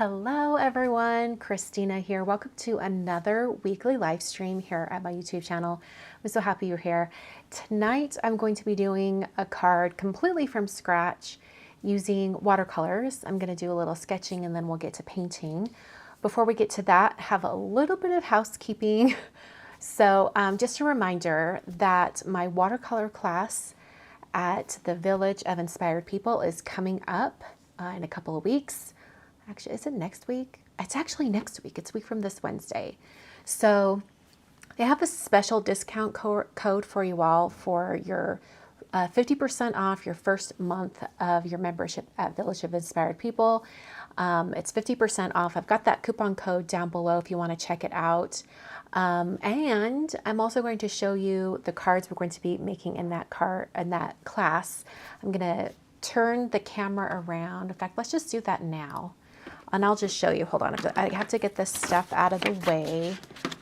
Hello everyone, Christina here. Welcome to another weekly live stream here at my YouTube channel. I'm so happy you're here. Tonight I'm going to be doing a card completely from scratch using watercolors. I'm going to do a little sketching and then we'll get to painting. Before we get to that, have a little bit of housekeeping. So just a reminder that my watercolor class at the Village of Inspired People is coming up in a couple of weeks. Actually, is it next week? It's actually next week. It's a week from this Wednesday. So they have a special discount code for you all for your 50% off your first month of your membership at Village of Inspired People. It's 50% off. I've got that coupon code down below if you want to check it out. And I'm also going to show you the cards we're going to be making in that class. I'm going to turn the camera around. In fact, let's just do that now. And I'll just show you, hold on, I have to get this stuff out of the way.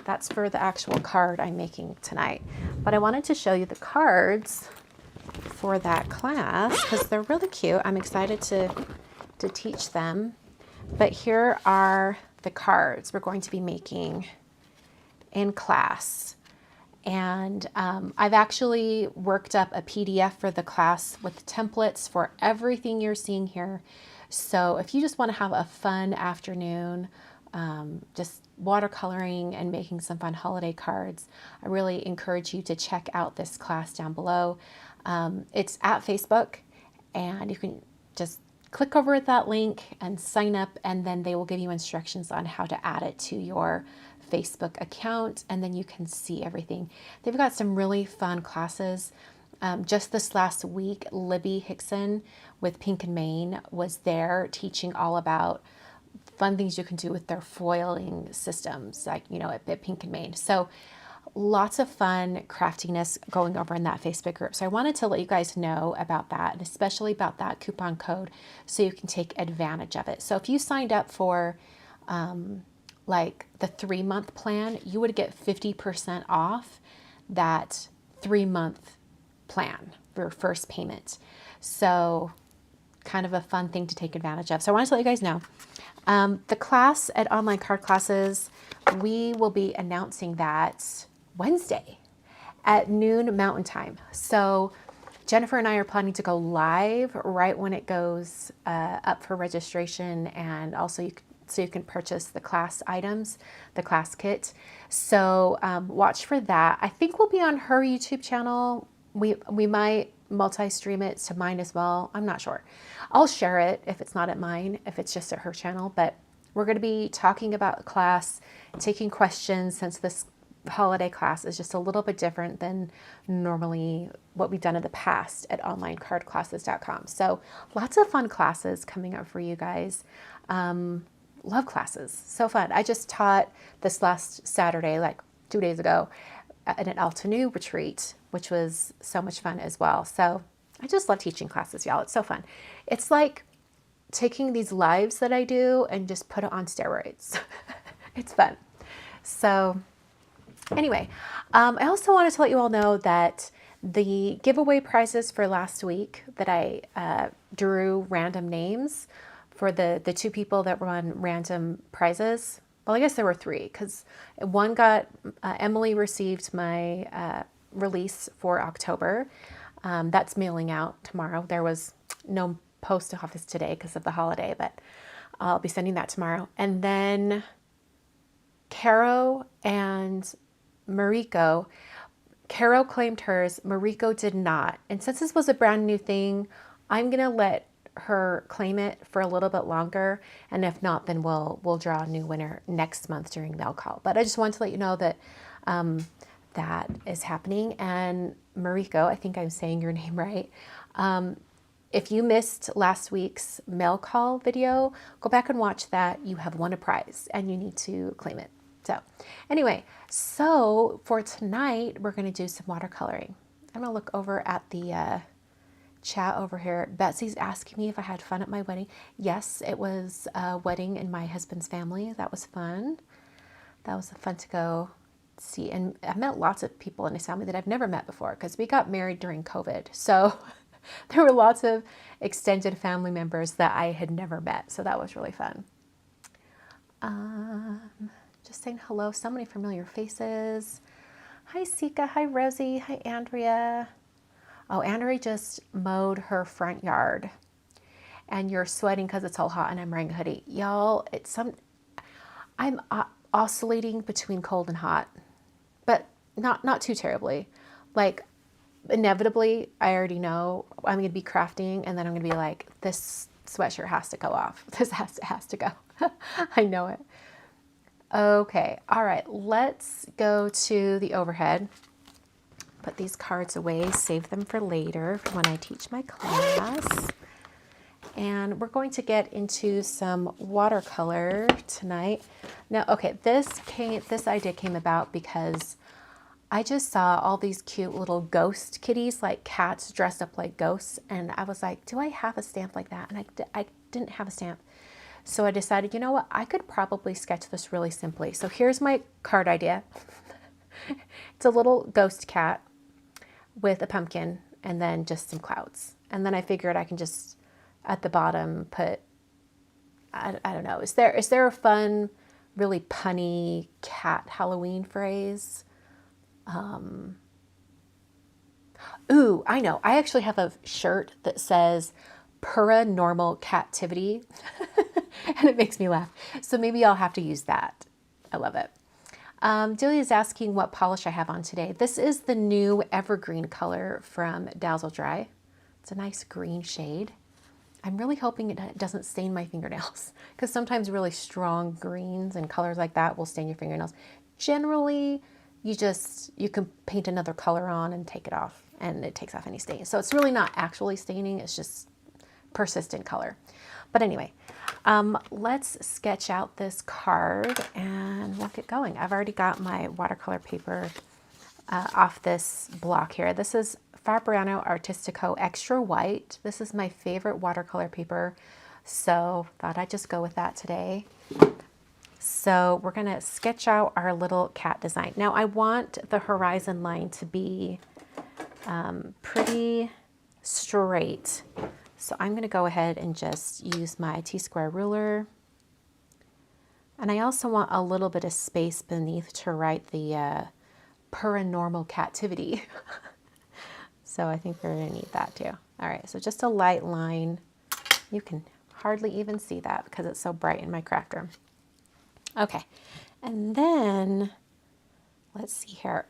That's for the actual card I'm making tonight. But I wanted to show you the cards for that class because they're really cute. I'm excited to teach them. But here are the cards we're going to be making in class. And I've actually worked up a PDF for the class with templates for everything you're seeing here. So if you just want to have a fun afternoon, just watercoloring and making some fun holiday cards, I really encourage you to check out this class down below. It's at Facebook, and you can just click over at that link and sign up, and then they will give you instructions on how to add it to your Facebook account, and then you can see everything. They've got some really fun classes. Just this last week, Libby Hickson with Pink and Main was there teaching all about fun things you can do with their foiling systems, like, you know, at Pink and Main. So lots of fun craftiness going over in that Facebook group. So I wanted to let you guys know about that, and especially about that coupon code so you can take advantage of it. So if you signed up for like the 3-month plan, you would get 50% off that 3-month plan for your first payment. So kind of a fun thing to take advantage of. So I wanted to let you guys know. The class at Online Card Classes, we will be announcing that Wednesday at noon Mountain Time. So Jennifer and I are planning to go live right when it goes up for registration, and also so you can purchase the class items, the class kit. So watch for that. I think we'll be on her YouTube channel. We might multi-stream it to mine as well. I'm not sure. I'll share it if it's not at mine, if it's just at her channel. But we're going to be talking about class, taking questions, since this holiday class is just a little bit different than normally what we've done in the past at onlinecardclasses.com. So lots of fun classes coming up for you guys. Love classes. So fun. I just taught this last Saturday, like 2 days ago, at an Altenew retreat, which was so much fun as well. So I just love teaching classes, y'all. It's so fun. It's like taking these lives that I do and just put it on steroids. It's fun. So anyway, I also wanted to let you all know that the giveaway prizes for last week that I drew random names for the 2 people that won random prizes. Well, I guess there were 3, because one got, Emily received my release for October. That's mailing out tomorrow. There was no post office today because of the holiday, but I'll be sending that tomorrow. And then Caro and Mariko. Caro claimed hers, Mariko did not. And since this was a brand new thing, I'm going to let her claim it for a little bit longer, and if not, then we'll draw a new winner next month during mail call. But I just wanted to let you know that that is happening. And Mariko, I think I'm saying your name right. If you missed last week's mail call video, go back and watch that. You have won a prize and you need to claim it. So anyway, so for tonight, we're going to do some watercoloring. I'm going to look over at the chat over here. Betsy's asking me if I had fun at my wedding. Yes, it was a wedding in my husband's family. That was fun. That was fun to go see. And I met lots of people in his family that I've never met before, because we got married during COVID. So there were lots of extended family members that I had never met. So that was really fun. Just saying hello. So many familiar faces. Hi, Sika. Hi, Rosie. Hi, Andrea. Oh, Andrea just mowed her front yard. And you're sweating because it's all hot and I'm wearing a hoodie. Y'all, I'm oscillating between cold and hot, but not too terribly. Like, inevitably, I already know I'm going to be crafting and then I'm going to be like, this sweatshirt has to go off. This has to go. I know it. Okay. All right. Let's go to the overhead. Put these cards away, save them for later for when I teach my class. And we're going to get into some watercolor tonight. Now, okay, this idea came about because I just saw all these cute little ghost kitties, like cats dressed up like ghosts. And I was like, do I have a stamp like that? And I didn't have a stamp. So I decided, you know what? I could probably sketch this really simply. So here's my card idea. It's a little ghost cat with a pumpkin and then just some clouds. And then I figured I can just, at the bottom, put, I don't know, is there a fun, really punny cat Halloween phrase? Ooh, I know. I actually have a shirt that says paranormal captivity and it makes me laugh. So maybe I'll have to use that. I love it. Delia is asking what polish I have on today. This is the new Evergreen color from Dazzle Dry. It's a nice green shade. I'm really hoping it doesn't stain my fingernails because sometimes really strong greens and colors like that will stain your fingernails. Generally, you can paint another color on and take it off and it takes off any stain. So it's really not actually staining, it's just persistent color. But anyway, let's sketch out this card and we'll get going. I've already got my watercolor paper off this block here. This is Fabriano Artistico Extra White. This is my favorite watercolor paper, so thought I'd just go with that today. So we're gonna sketch out our little cat design. Now I want the horizon line to be pretty straight. So I'm gonna go ahead and just use my T-square ruler. And I also want a little bit of space beneath to write the paranormal captivity. So I think we're gonna need that too. All right, so just a light line. You can hardly even see that because it's so bright in my craft room. Okay, and then let's see here.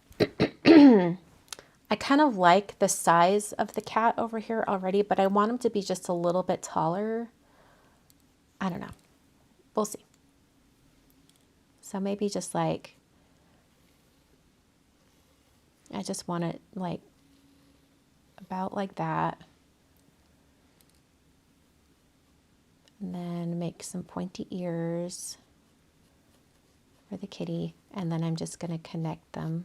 I kind of like the size of the cat over here already, but I want him to be just a little bit taller. I don't know. We'll see. So maybe just like, I just want it like about like that. And then make some pointy ears for the kitty. And then I'm just going to connect them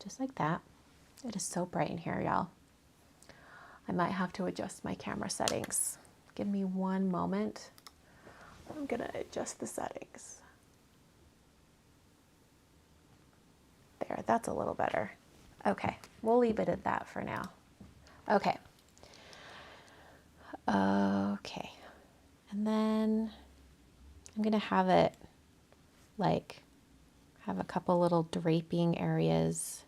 just like that. It is so bright in here, y'all. I might have to adjust my camera settings. Give me one moment. I'm going to adjust the settings. There, that's a little better. Okay, we'll leave it at that for now. Okay. Okay. And then I'm going to have it like have a couple little draping areas.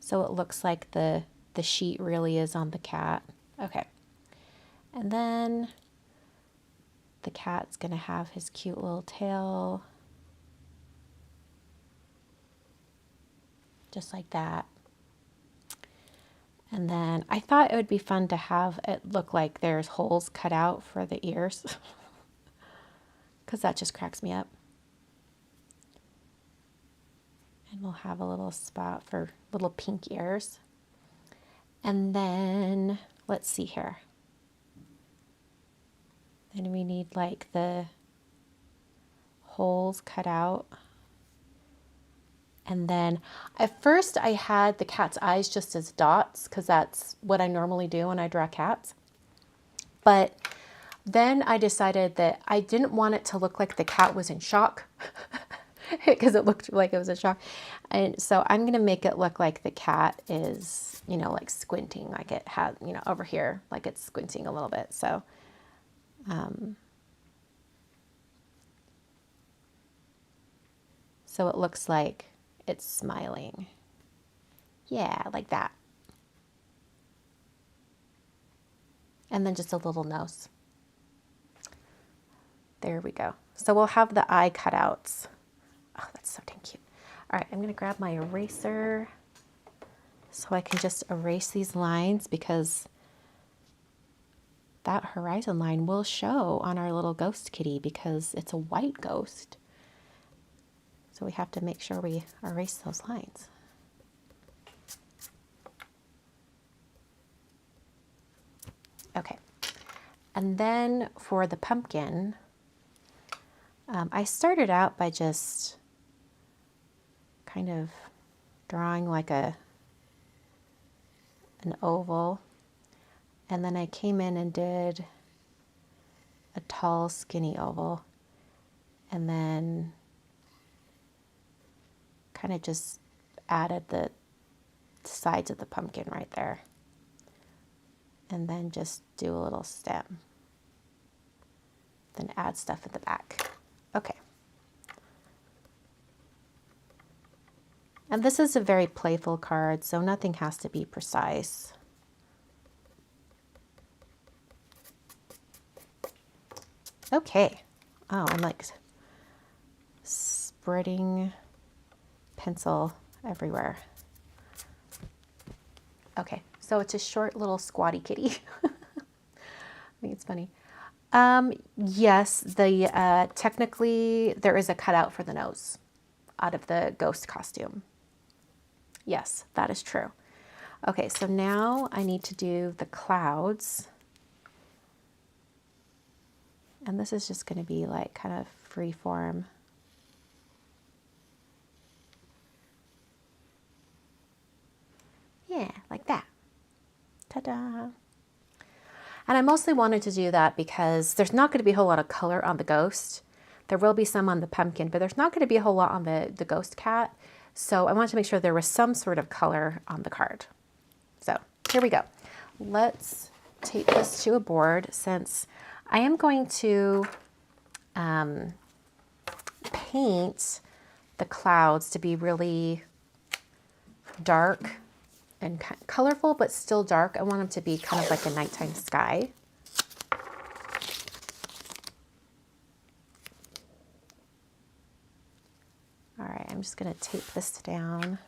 So it looks like the sheet really is on the cat. Okay. And then the cat's going to have his cute little tail. Just like that. And then I thought it would be fun to have it look like there's holes cut out for the ears. Because that just cracks me up. And we'll have a little spot for little pink ears. And then, let's see here. Then we need like the holes cut out. And then at first I had the cat's eyes just as dots because that's what I normally do when I draw cats. But then I decided that I didn't want it to look like the cat was in shock because it looked like it was in shock. And so I'm going to make it look like the cat is you know, like squinting, like it had, you know, over here, like it's squinting a little bit. So, so it looks like it's smiling. Yeah, like that. And then just a little nose. There we go. So we'll have the eye cutouts. Oh, that's so dang cute. All right, I'm gonna grab my eraser so I can just erase these lines, because that horizon line will show on our little ghost kitty because it's a white ghost. So we have to make sure we erase those lines. Okay, and then for the pumpkin, I started out by just kind of drawing like an oval, and then I came in and did a tall skinny oval, and then kind of just added the sides of the pumpkin right there, and then just do a little stem, then add stuff at the back. Okay. And this is a very playful card, so nothing has to be precise. Okay. Oh, I'm like spreading pencil everywhere. Okay, so it's a short little squatty kitty. I think it's funny. Yes, technically there is a cutout for the nose out of the ghost costume. Yes, that is true. Okay, so now I need to do the clouds. And this is just going to be like kind of free form. Yeah, like that. Ta-da. And I mostly wanted to do that because there's not going to be a whole lot of color on the ghost. There will be some on the pumpkin, but there's not going to be a whole lot on the ghost cat. So I wanted to make sure there was some sort of color on the card. So here we go. Let's tape this to a board, since I am going to paint the clouds to be really dark and colorful, but still dark. I want them to be kind of like a nighttime sky. All right, I'm just going to tape this down.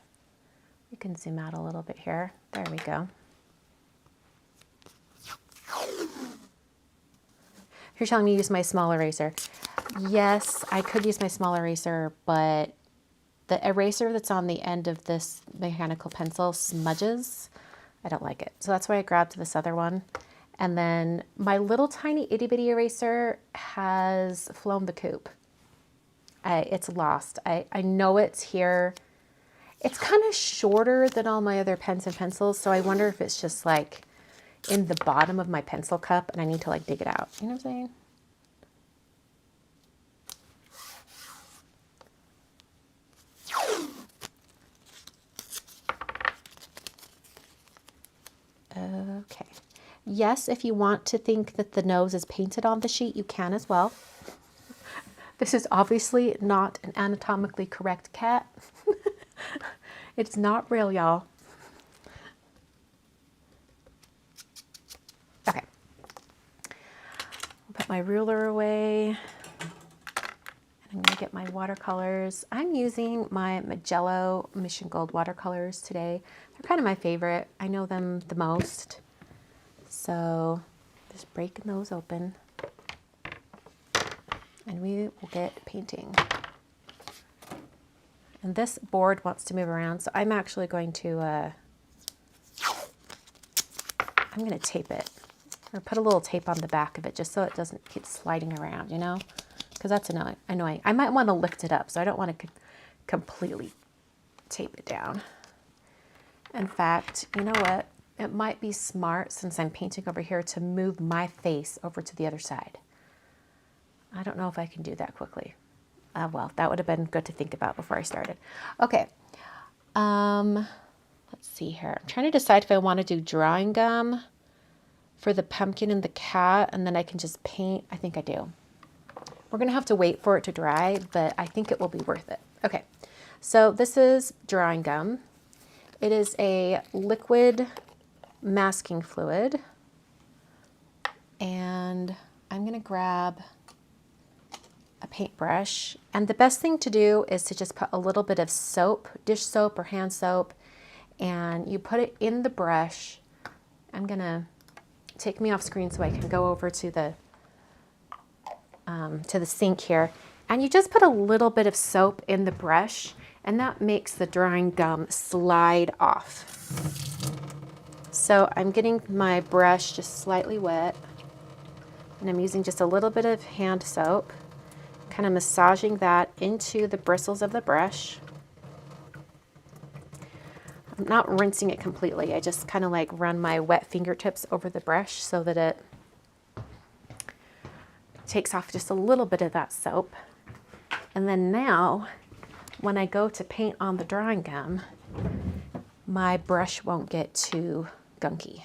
You can zoom out a little bit here. There we go. You're telling me to use my small eraser. Yes, I could use my small eraser, but the eraser that's on the end of this mechanical pencil smudges. I don't like it. So that's why I grabbed this other one. And then my little tiny itty bitty eraser has flown the coop. It's lost. I know it's here. It's kind of shorter than all my other pens and pencils, so I wonder if it's just like in the bottom of my pencil cup and I need to like dig it out. You know what I'm saying? Okay. Yes, if you want to think that the nose is painted on the sheet, you can as well. This is obviously not an anatomically correct cat. It's not real, y'all. Okay. I'll put my ruler away. I'm going to get my watercolors. I'm using my Magello Mission Gold watercolors today. They're kind of my favorite. I know them the most. So just breaking those open. And we will get painting. And this board wants to move around, so I'm actually going to, I'm going to tape it. Or put a little tape on the back of it just so it doesn't keep sliding around, you know? Because that's annoying. I might want to lift it up, so I don't want to completely tape it down. In fact, you know what? It might be smart, since I'm painting over here, to move my face over to the other side. I don't know if I can do that quickly. Well, that would have been good to think about before I started. Okay. Let's see here. I'm trying to decide if I want to do drawing gum for the pumpkin and the cat, and then I can just paint. I think I do. We're going to have to wait for it to dry, but I think it will be worth it. Okay, so this is drawing gum. It is a liquid masking fluid, and I'm going to grab a paintbrush, and the best thing to do is to just put a little bit of soap, dish soap or hand soap, and you put it in the brush. I'm going to take me off screen so I can go over to the sink here, and you just put a little bit of soap in the brush, and that makes the drawing gum slide off. So I'm getting my brush just slightly wet, and I'm using just a little bit of hand soap, kind of massaging that into the bristles of the brush. I'm not rinsing it completely. I just kind of like run my wet fingertips over the brush so that it takes off just a little bit of that soap. And then now, when I go to paint on the drawing gum, my brush won't get too gunky.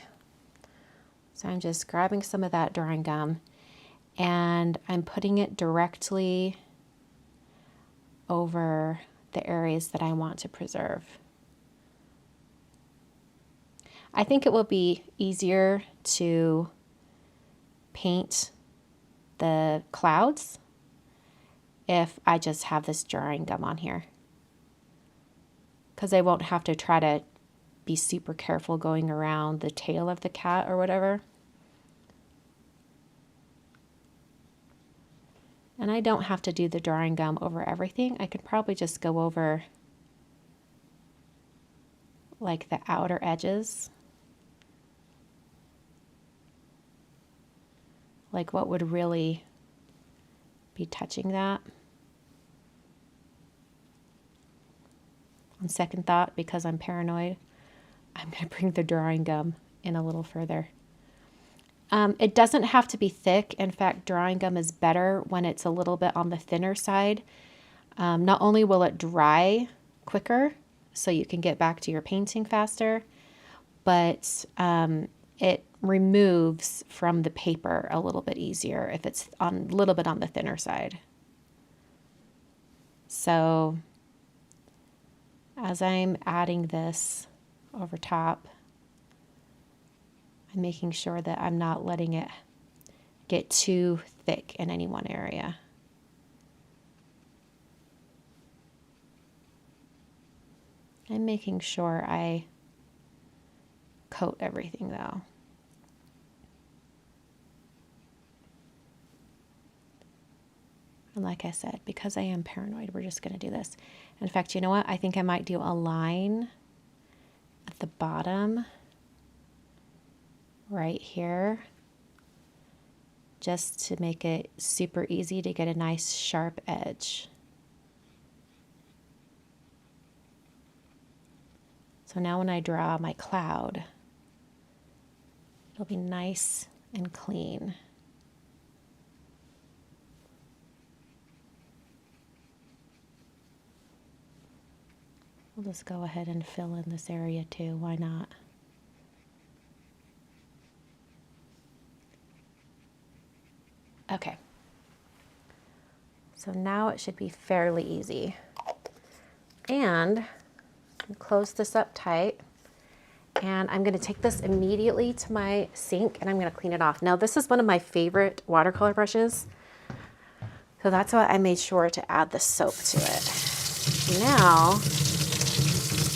So I'm just grabbing some of that drawing gum and I'm putting it directly over the areas that I want to preserve. I think it will be easier to paint the clouds if I just have this drawing gum on here, because I won't have to try to be super careful going around the tail of the cat or whatever. And I don't have to do the drawing gum over everything. I could probably just go over like the outer edges, like what would really be touching that. On second thought, because I'm paranoid, I'm going to bring the drawing gum in a little further. It doesn't have to be thick. In fact, drawing gum is better when it's a little bit on the thinner side. Not only will it dry quicker, so you can get back to your painting faster, but it removes from the paper a little bit easier if it's a little bit on the thinner side. So as I'm adding this over top, I'm making sure that I'm not letting it get too thick in any one area. I'm making sure I coat everything though. And like I said, because I am paranoid, we're just going to do this. In fact, you know what? I think I might do a line at the bottom right here, just to make it super easy to get a nice sharp edge. So now when I draw my cloud, it'll be nice and clean. We'll just go ahead and fill in this area too, why not? Okay, so now it should be fairly easy. And close this up tight. And I'm going to take this immediately to my sink and I'm going to clean it off. Now this is one of my favorite watercolor brushes, so that's why I made sure to add the soap to it. Now,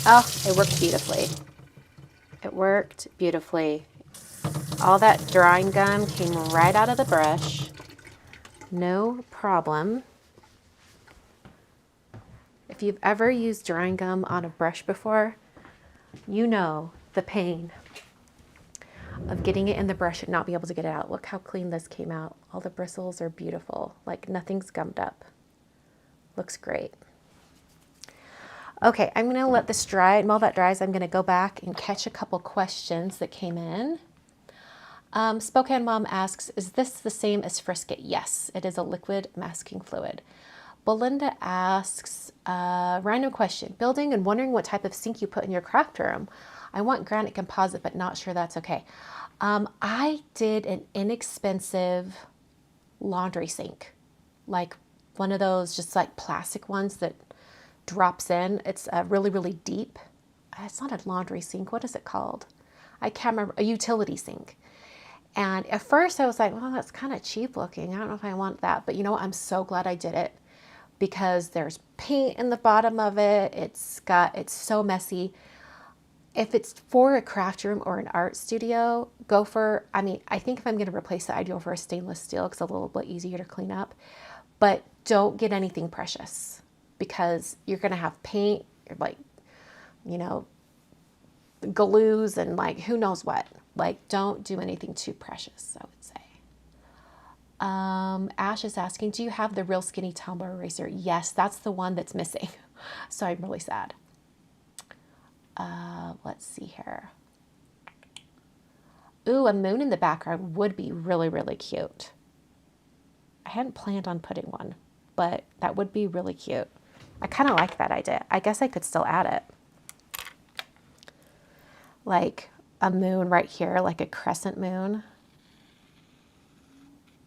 oh, it worked beautifully. It worked beautifully. All that drawing gum came right out of the brush. No problem. If you've ever used drawing gum on a brush before, you know the pain of getting it in the brush and not be able to get it out. Look how clean this came out. All the bristles are beautiful, like nothing's gummed up. Looks great. Okay, I'm gonna let this dry, and while that dries, I'm gonna go back and catch a couple questions that came in. Spokane Mom asks, is this the same as Frisket? Yes, it is a liquid masking fluid. Belinda asks, random question, building and wondering what type of sink you put in your craft room. I want granite composite, but not sure that's okay. I did an inexpensive laundry sink, like one of those just like plastic ones that drops in. It's really, really deep. It's not a laundry sink. What is it called? I can't remember. A utility sink. And at first I was like, well, that's kind of cheap looking. I don't know if I want that. But you know what? I'm so glad I did it because there's paint in the bottom of it. It's so messy. If it's for a craft room or an art studio, go for, I mean, I think if I'm going to replace it, I'd go for a stainless steel because it's a little bit easier to clean up. But don't get anything precious because you're going to have paint, like, you know, glues and like who knows what. Like, don't do anything too precious, I would say. Ash is asking, do you have the Real Skinny tumbler eraser? Yes, that's the one that's missing. So I'm really sad. Let's see here. Ooh, a moon in the background would be really, really cute. I hadn't planned on putting one, but that would be really cute. I kind of like that idea. I guess I could still add it. Like a moon right here, like a crescent moon.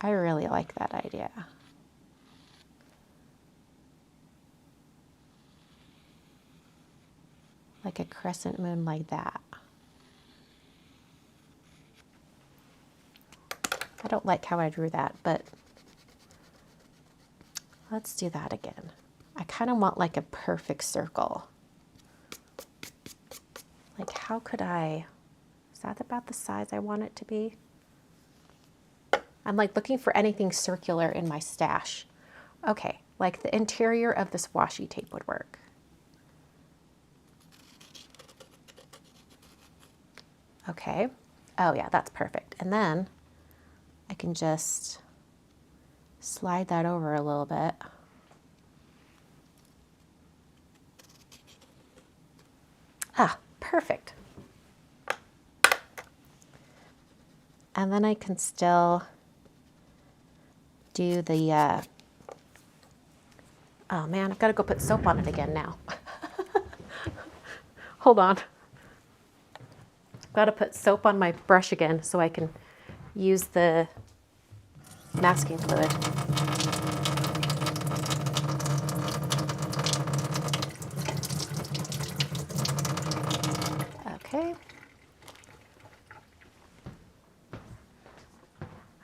I really like that idea. Like a crescent moon like that. I don't like how I drew that, but let's do that again. I kind of want like a perfect circle. Like how could I, is that about the size I want it to be? I'm like looking for anything circular in my stash. Okay, like the interior of this washi tape would work. Okay, oh yeah, that's perfect. And then I can just slide that over a little bit. Ah, perfect. And then I can still do the, oh man, I've got to go put soap on it again now. Hold on. I've got to put soap on my brush again so I can use the masking fluid. Okay.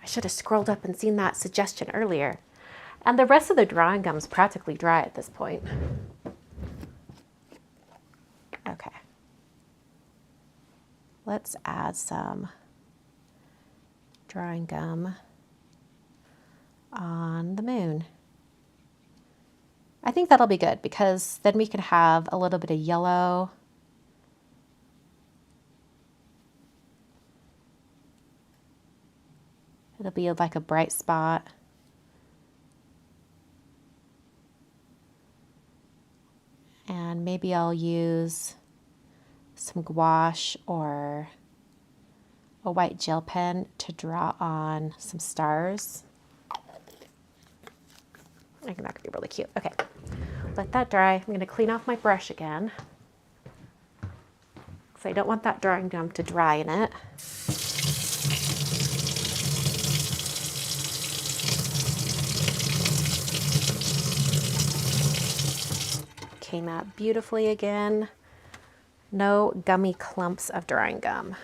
I should have scrolled up and seen that suggestion earlier. And the rest of the drawing gum is practically dry at this point. Okay. Let's add some drawing gum on the moon. I think that'll be good because then we can have a little bit of yellow. It'll be like a bright spot. And maybe I'll use some gouache or a white gel pen to draw on some stars. I think that could be really cute. Okay, let that dry. I'm going to clean off my brush again because I don't want that drawing gum to dry in it. Came out beautifully again. No gummy clumps of drawing gum.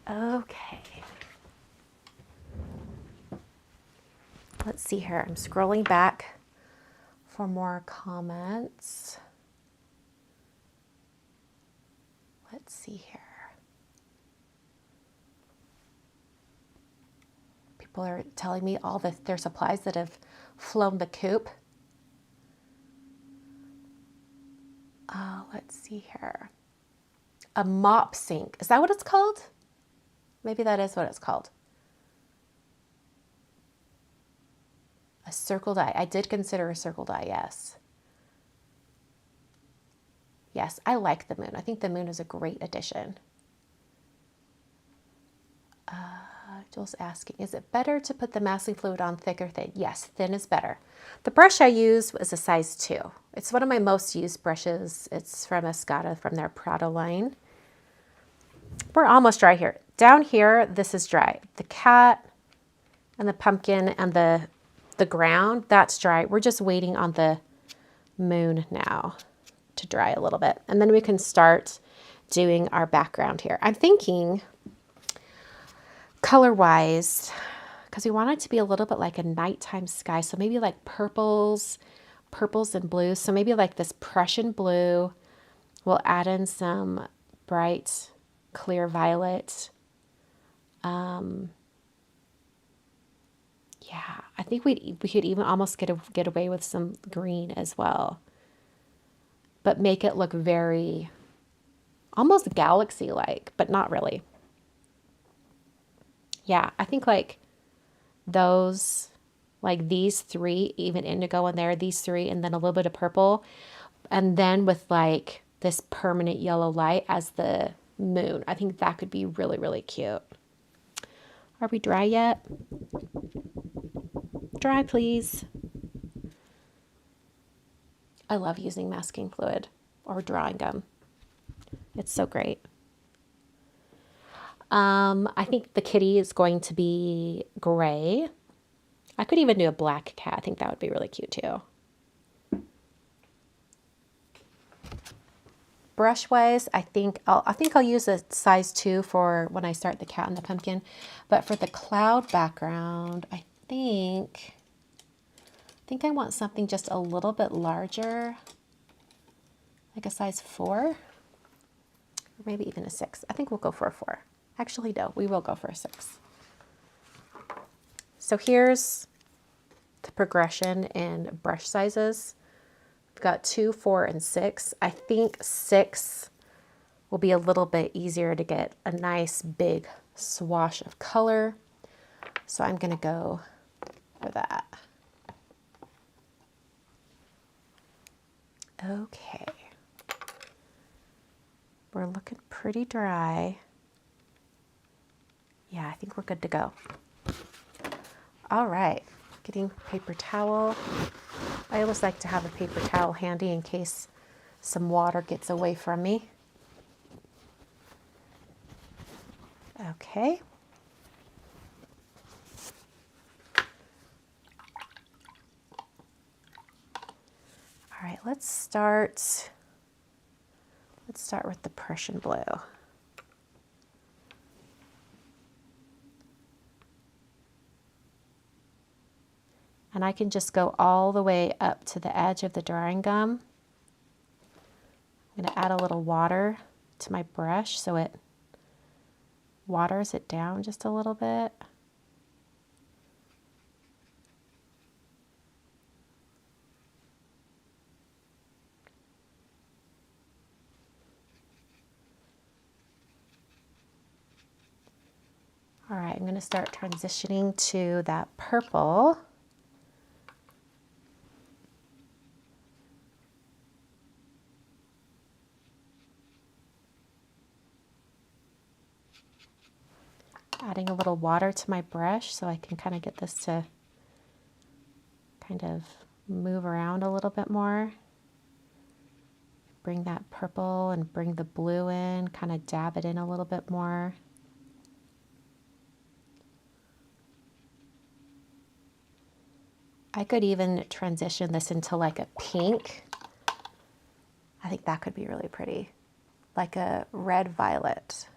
Okay. Let's see here. I'm scrolling back for more comments. Let's see here. People are telling me all their supplies that have flown the coop. Let's see here. A mop sink. Is that what it's called? Maybe that is what it's called. A circle die. I did consider a circle die, yes. Yes, I like the moon. I think the moon is a great addition. Joel's asking, is it better to put the masking fluid on thick or thin? Yes, thin is better. The brush I use is a size 2. It's one of my most used brushes. It's from Escada from their Prada line. We're almost dry here. Down here, this is dry. The cat and the pumpkin and the ground, that's dry. We're just waiting on the moon now to dry a little bit. And then we can start doing our background here. I'm thinking color-wise, because we want it to be a little bit like a nighttime sky. So maybe like purples and blues. So maybe like this Prussian blue. We'll add in some bright, clear violet. Yeah, I think we could even almost get away with some green as well. But make it look very, almost galaxy-like, but not really. Yeah, I think like those, like these 3, even indigo in there, these 3, and then a little bit of purple. And then with like this permanent yellow light as the moon. I think that could be really, really cute. Are we dry yet? Dry, please. I love using masking fluid or drawing gum. It's so great. I think the kitty is going to be gray. I could even do a black cat. I think that would be really cute too. Brush wise, I think I'll use a size 2 for when I start the cat and the pumpkin. But for the cloud background, I think I want something just a little bit larger, like a size 4, or maybe even a 6. I think we'll go for a 4. Actually, no, we will go for a 6. So here's the progression in brush sizes. We've got 2, 4, and 6. I think 6 will be a little bit easier to get a nice big swash of color. So I'm going to go for that. Okay. We're looking pretty dry. Yeah, I think we're good to go. All right, getting paper towel. I always like to have a paper towel handy in case some water gets away from me. Okay. All right, let's start with the Prussian blue. And I can just go all the way up to the edge of the drawing gum. I'm going to add a little water to my brush so it waters it down just a little bit. All right, I'm going to start transitioning to that purple. Adding a little water to my brush so I can kind of get this to kind of move around a little bit more. Bring that purple and bring the blue in, kind of dab it in a little bit more. I could even transition this into like a pink. I think that could be really pretty, like a red violet.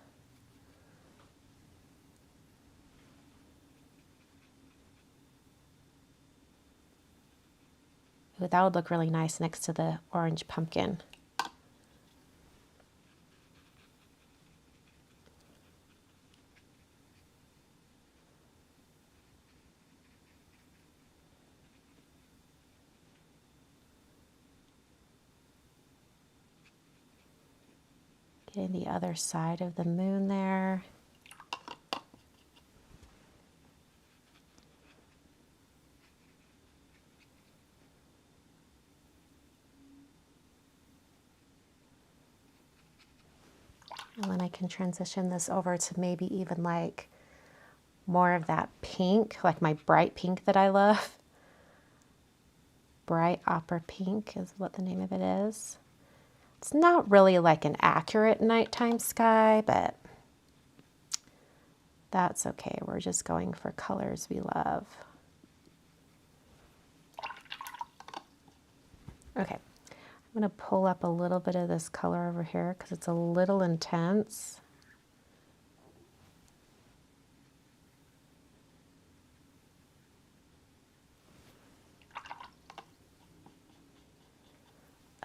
Ooh, that would look really nice next to the orange pumpkin. Getting the other side of the moon there. And then I can transition this over to maybe even like more of that pink, like my bright pink that I love. Bright Opera Pink is what the name of it is. It's not really like an accurate nighttime sky, but that's okay. We're just going for colors we love. Okay, I'm going to pull up a little bit of this color over here because it's a little intense.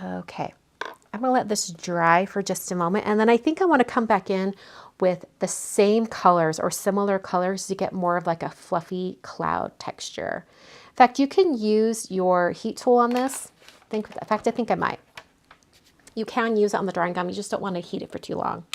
Okay, I'm going to let this dry for just a moment, and then I think I want to come back in with the same colors or similar colors to get more of like a fluffy cloud texture. In fact, you can use your heat tool on this. In fact, I think I might. You can use it on the drawing gum, you just don't want to heat it for too long.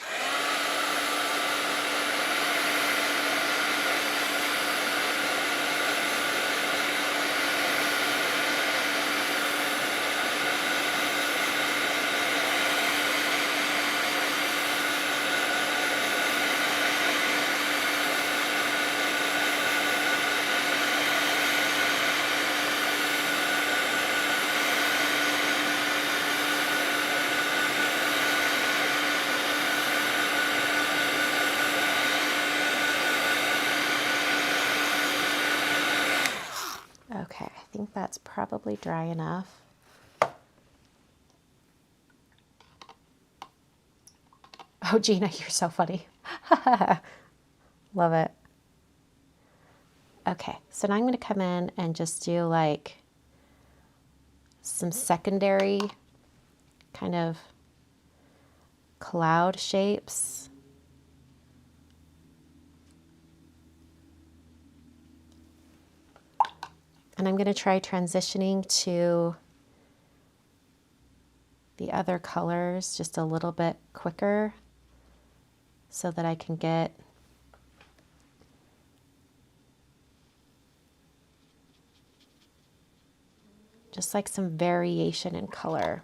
Okay, I think that's probably dry enough. Oh, Gina, you're so funny. Love it. Okay, so now I'm going to come in and just do like some secondary kind of cloud shapes. And I'm going to try transitioning to the other colors just a little bit quicker so that I can get just like some variation in color.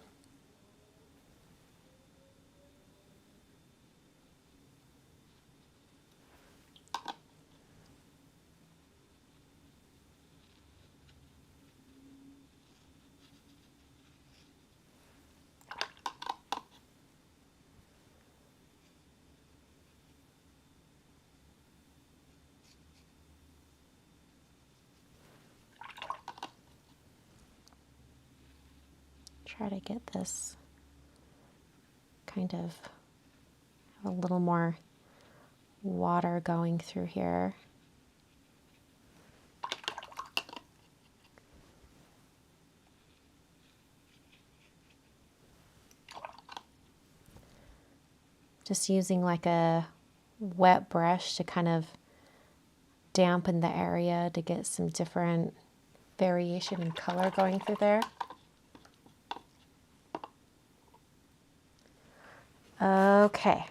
Try to get this kind of a little more water going through here. Just using like a wet brush to kind of dampen the area to get some different variation in color going through there. Okay.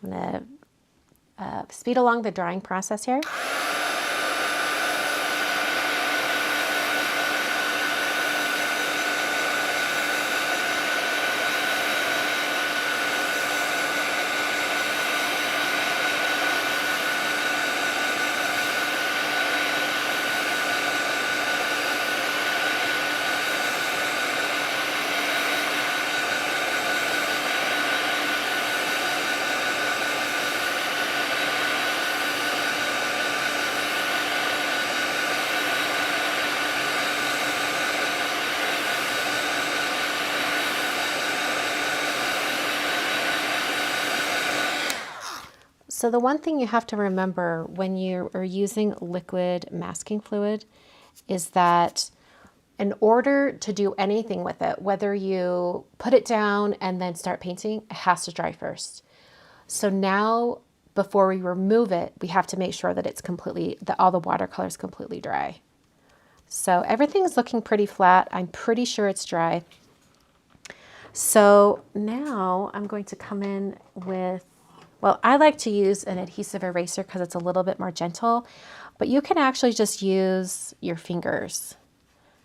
I'm going to speed along the drying process here. So the one thing you have to remember when you are using liquid masking fluid is that in order to do anything with it, whether you put it down and then start painting, it has to dry first. So now, before we remove it, we have to make sure that it's completely, that all the watercolor is completely dry. So everything's looking pretty flat. I'm pretty sure it's dry. So now I'm going to come in with, well, I like to use an adhesive eraser because it's a little bit more gentle, but you can actually just use your fingers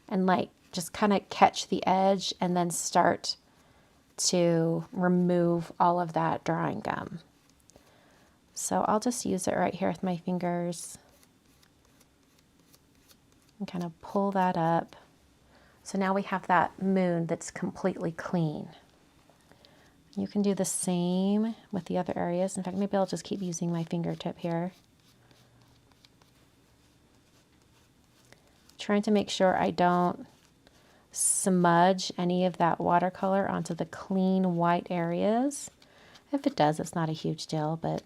and like just kind of catch the edge and then start to remove all of that drawing gum. So I'll just use it right here with my fingers and kind of pull that up. So now we have that moon that's completely clean. You can do the same with the other areas. In fact, maybe I'll just keep using my fingertip here. Trying to make sure I don't smudge any of that watercolor onto the clean white areas. If it does, it's not a huge deal, but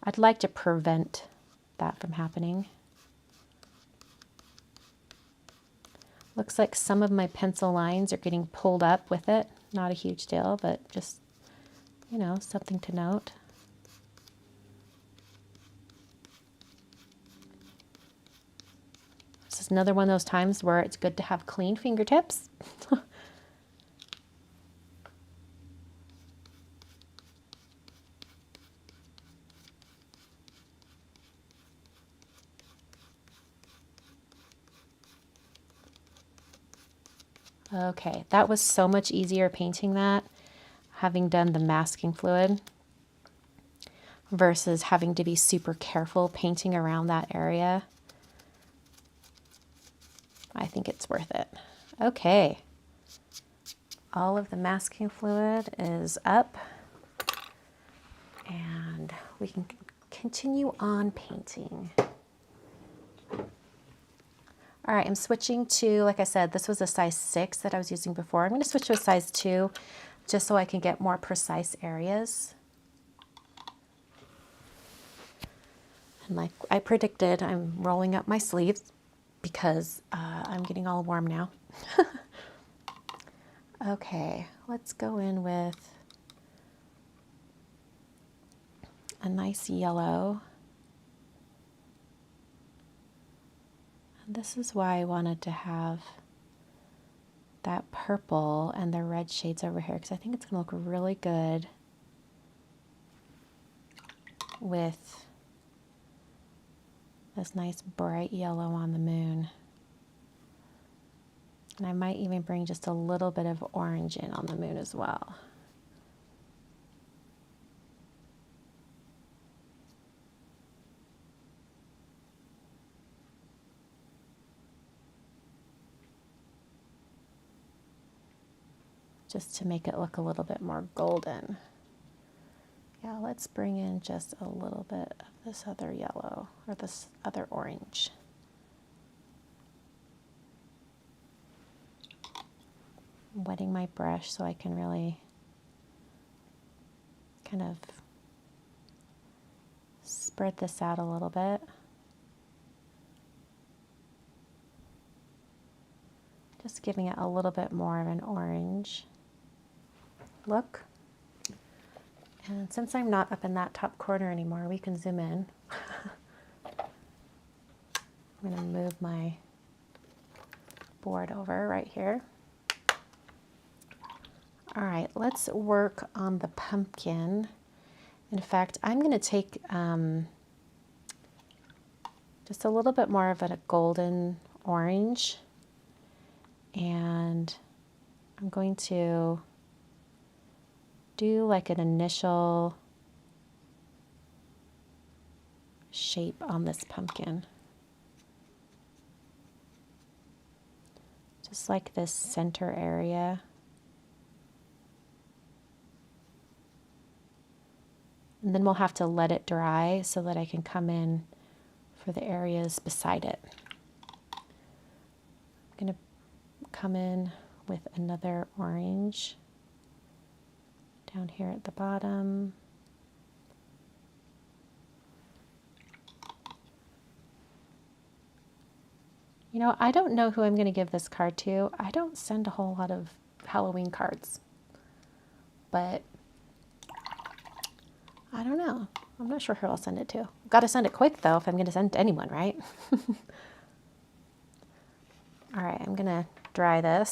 I'd like to prevent that from happening. Looks like some of my pencil lines are getting pulled up with it. Not a huge deal, but just, you know, something to note. This is another one of those times where it's good to have clean fingertips. Okay, that was so much easier painting that, having done the masking fluid, versus having to be super careful painting around that area. I think it's worth it. Okay, all of the masking fluid is up, and we can continue on painting. All right, I'm switching to, like I said, this was a size 6 that I was using before. I'm going to switch to a size 2 just so I can get more precise areas. And like I predicted, I'm rolling up my sleeves because I'm getting all warm now. Okay, let's go in with a nice yellow. This is why I wanted to have that purple and the red shades over here, because I think it's going to look really good with this nice bright yellow on the moon. And I might even bring just a little bit of orange in on the moon as well. Just to make it look a little bit more golden. Yeah, let's bring in just a little bit of this other yellow, or this other orange. I'm wetting my brush so I can really kind of spread this out a little bit. Just giving it a little bit more of an orange look. And since I'm not up in that top corner anymore, we can zoom in. I'm going to move my board over right here. All right, let's work on the pumpkin. In fact, I'm going to take just a little bit more of a golden orange, and I'm going to do like an initial shape on this pumpkin. Just like this center area. And then we'll have to let it dry so that I can come in for the areas beside it. I'm going to come in with another orange down here at the bottom. You know, I don't know who I'm going to give this card to. I don't send a whole lot of Halloween cards, but I don't know. I'm not sure who I'll send it to. Got to send it quick though if I'm going to send it to anyone, right? All right, I'm going to dry this.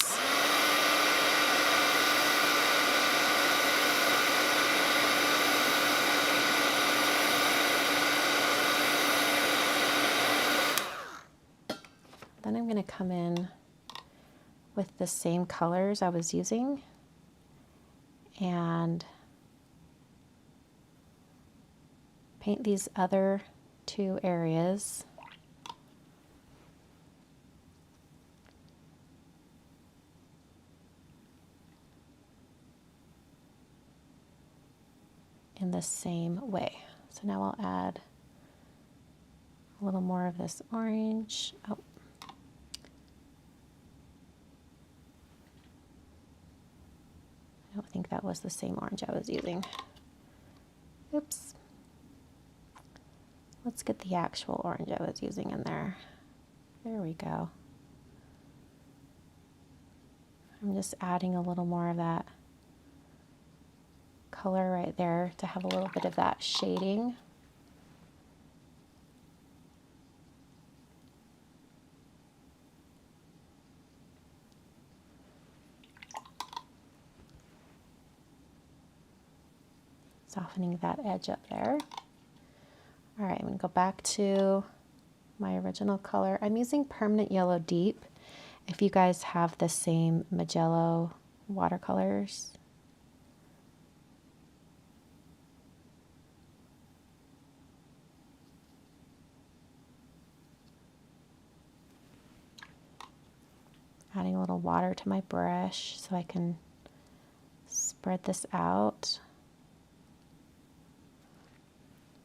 Then I'm going to come in with the same colors I was using and paint these other two areas. In the same way. So now I'll add a little more of this orange. Oh. I don't think that was the same orange I was using. Oops. Let's get the actual orange I was using in there. There we go. I'm just adding a little more of that color right there to have a little bit of that shading. Softening that edge up there. All right, I'm gonna go back to my original color. I'm using Permanent Yellow Deep. If you guys have the same Magello watercolors. Adding a little water to my brush so I can spread this out.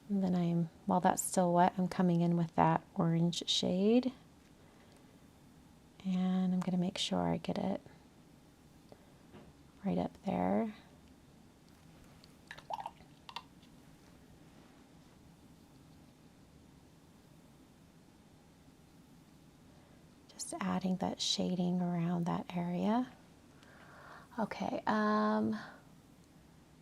And then while that's still wet, I'm coming in with that orange shade. And I'm going to make sure I get it right up there. Just adding that shading around that area. Okay,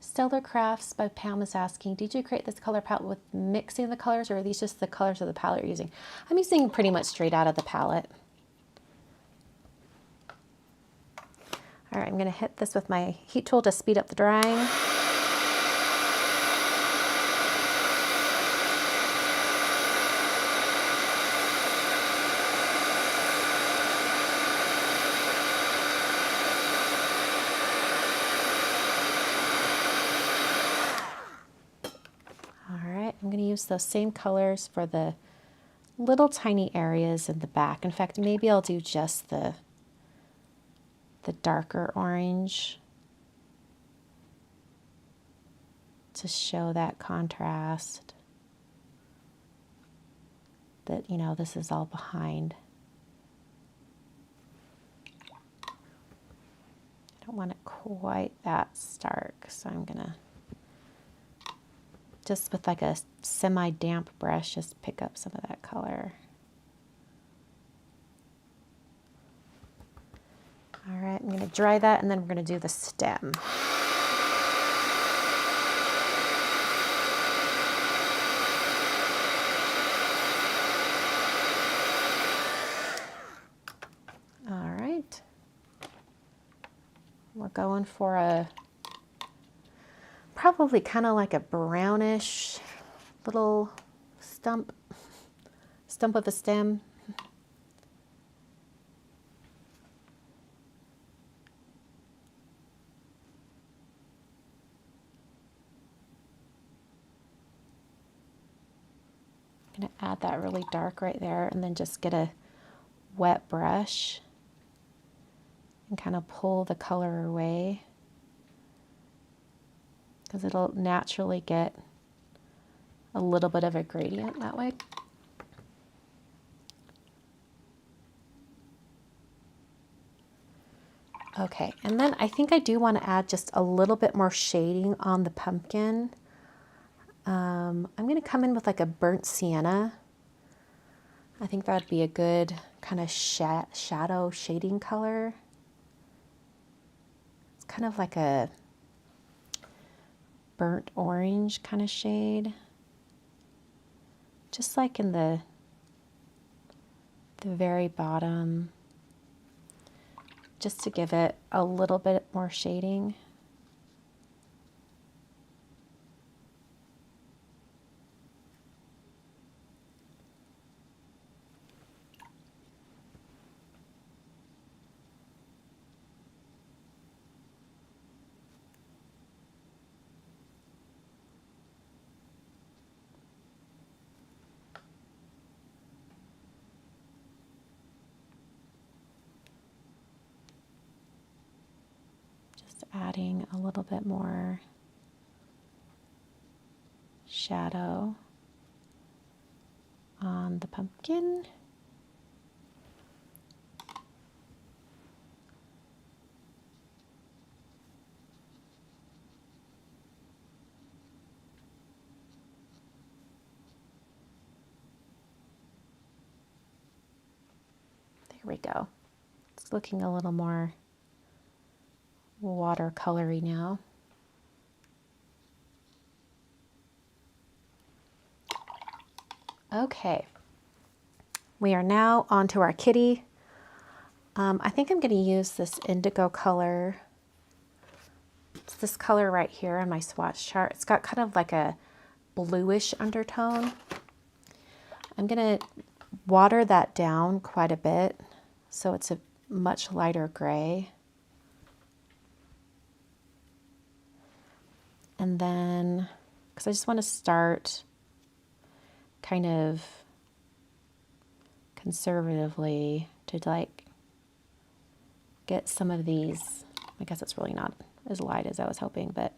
Stellar Crafts by Pam is asking, did you create this color palette with mixing the colors, or are these just the colors of the palette you're using? I'm using pretty much straight out of the palette. All right, I'm going to hit this with my heat tool to speed up the drying. I'm going to use those same colors for the little tiny areas in the back. In fact, maybe I'll do just the darker orange to show that contrast that, you know, this is all behind. I don't want it quite that stark, so I'm going to just with like a semi-damp brush, just pick up some of that color. All right, I'm going to dry that and then we're going to do the stem. All right. We're going for a probably kind of like a brownish little stump of a stem. I'm going to add that really dark right there and then just get a wet brush and kind of pull the color away, because it'll naturally get a little bit of a gradient that way. Okay, and then I think I do want to add just a little bit more shading on the pumpkin. I'm going to come in with like a burnt sienna. I think that would be a good kind of shadow shading color. It's kind of like a burnt orange kind of shade. Just like in the very bottom, just to give it a little bit more shading. adding a little bit more shadow on the pumpkin. There we go. It's looking a little more watercolory now. Okay, we are now onto our kitty. I think I'm going to use this indigo color. It's this color right here on my swatch chart. It's got kind of like a bluish undertone. I'm going to water that down quite a bit so it's a much lighter gray. And then, because I just want to start kind of conservatively to like get some of these, I guess it's really not as light as I was hoping, but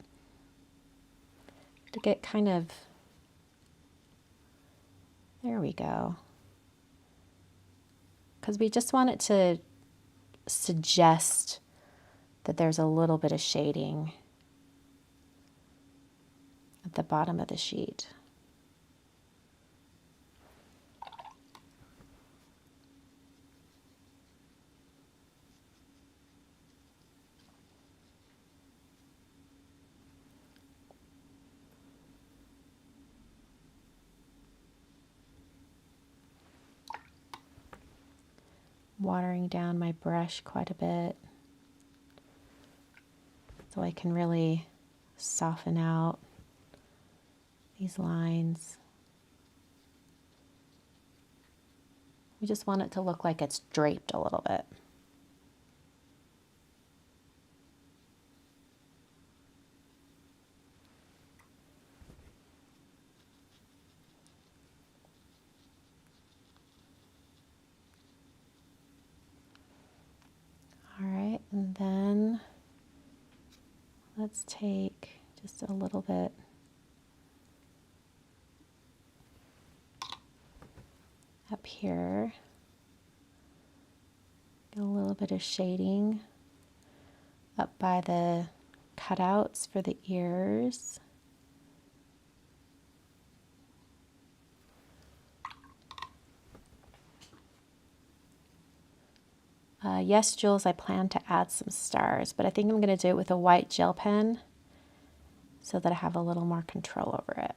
to get kind of, there we go. Because we just want it to suggest that there's a little bit of shading at the bottom of the sheet. Watering down my brush quite a bit so I can really soften out these lines. We just want it to look like it's draped a little bit. All right, and then let's take just a little bit up here, get a little bit of shading up by the cutouts for the ears. Yes, Jules, I plan to add some stars, but I think I'm going to do it with a white gel pen so that I have a little more control over it.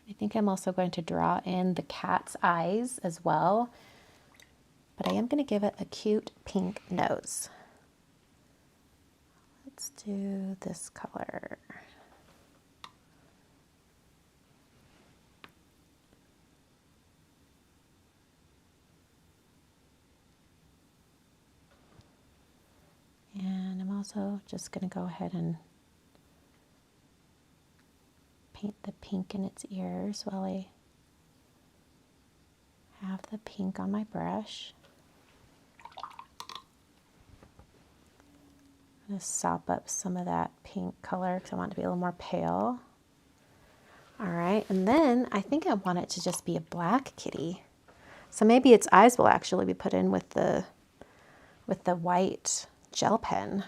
I think I'm also going to draw in the cat's eyes as well, but I am going to give it a cute pink nose. Let's do this color. And I'm also just going to go ahead and paint the pink in its ears while I have the pink on my brush. I'm going to sop up some of that pink color because I want it to be a little more pale. All right, and then I think I want it to just be a black kitty. So maybe its eyes will actually be put in with the white gel pen.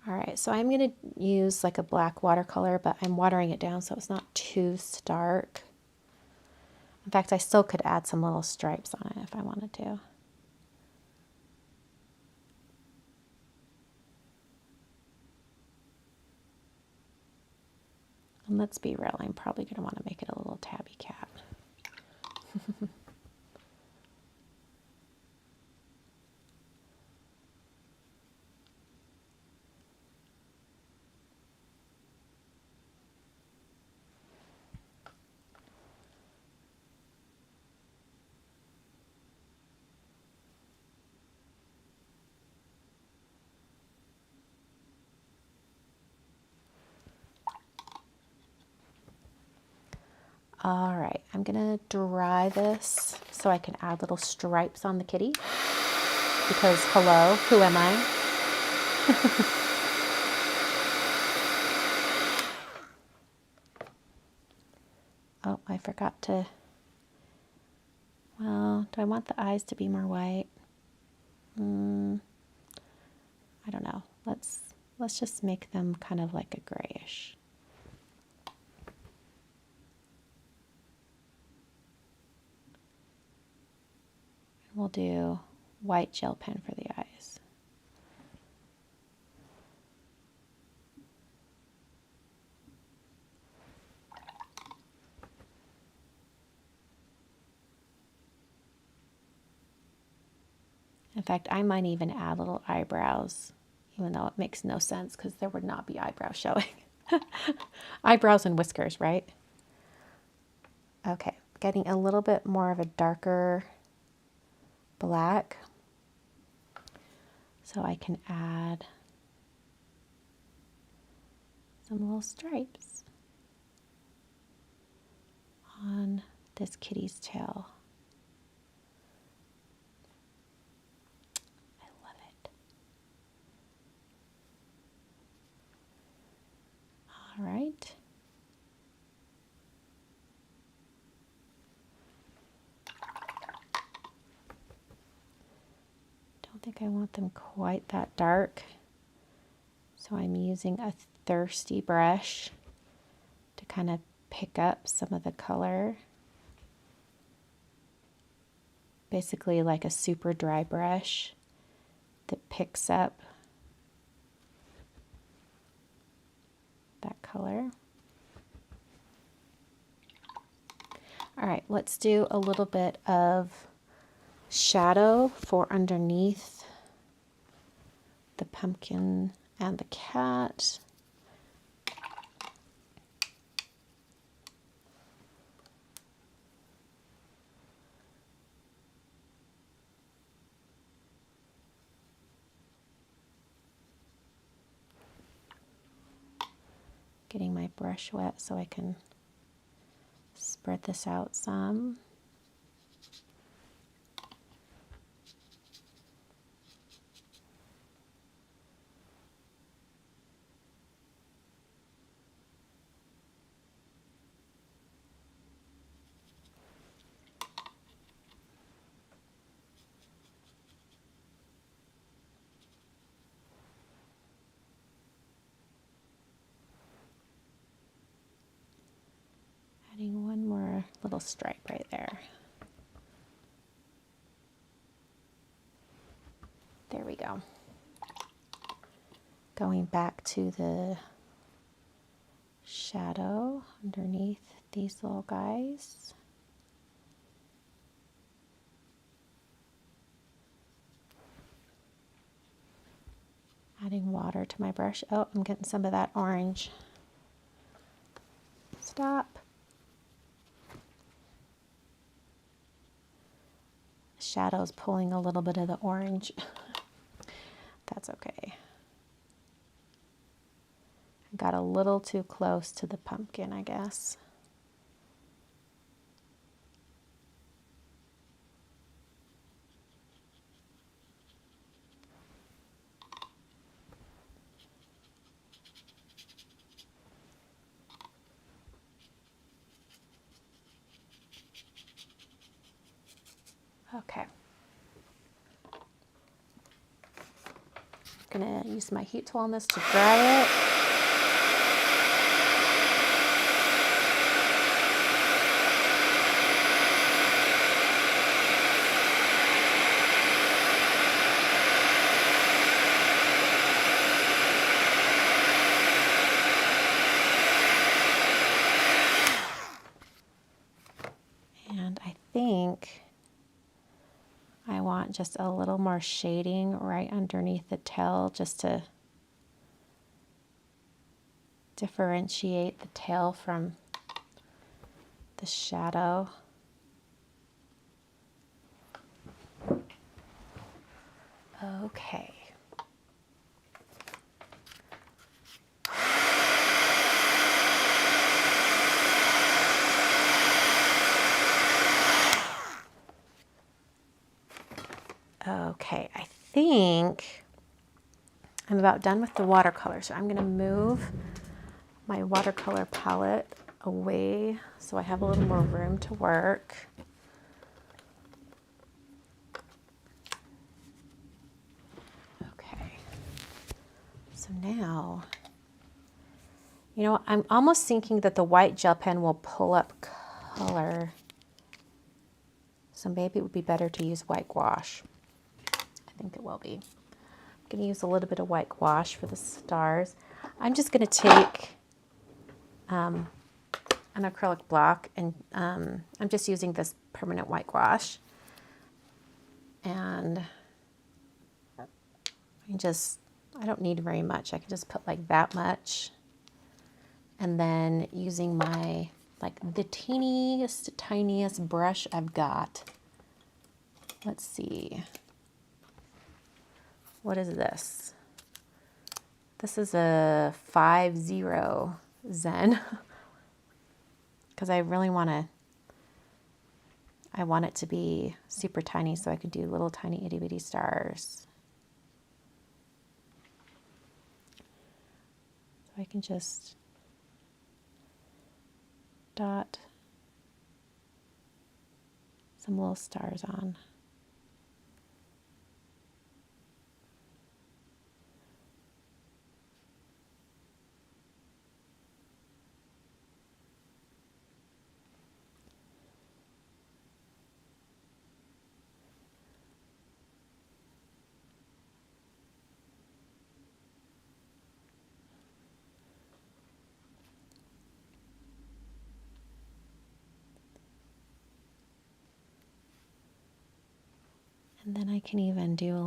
All right, so I'm going to use like a black watercolor, but I'm watering it down so it's not too stark. In fact, I still could add some little stripes on it if I wanted to. And let's be real, I'm probably going to want to make it a little tabby cat. All right, I'm gonna dry this so I can add little stripes on the kitty because hello, who am I? Oh, I forgot to, well, do I want the eyes to be more white? I don't know. Let's just make them kind of like a grayish. We'll do white gel pen for the eyes. In fact, I might even add little eyebrows, even though it makes no sense because there would not be eyebrows showing. Eyebrows and whiskers, right? Okay, getting a little bit more of a darker black so I can add some little stripes on this kitty's tail. I love it. All right. Don't think I want them quite that dark, so I'm using a thirsty brush to kind of pick up some of the color. Basically like a super dry brush that picks up that color. All right, let's do a little bit of shadow for underneath the pumpkin and the cat. Getting my brush wet so I can spread this out some. Adding one more little stripe right there. There we go. Going back to the shadow underneath these little guys. Adding water to my brush. Oh, I'm getting some of that orange. Stop. Shadow's pulling a little bit of the orange. That's okay. Got a little too close to the pumpkin, I guess. Okay. I'm gonna use my heat tool on this to dry it. think I want just a little more shading right underneath the tail just to differentiate the tail from the shadow. Okay. Okay, I think I'm about done with the watercolor, so I'm going to move my watercolor palette away so I have a little more room to work. Okay, so now, you know, I'm almost thinking that the white gel pen will pull up color, so maybe it would be better to use white gouache. I think it will be. I'm going to use a little bit of white gouache for the stars. I'm just going to take an acrylic block, and I'm just using this permanent white gouache. And I don't need very much. I can just put like that much. And then using my, like the teeniest, tiniest brush I've got. Let's see. What is this? This is a 50 Zen. Because I really want it to be super tiny so I could do little tiny itty bitty stars. So I can just dot some little stars on. And then I can even do a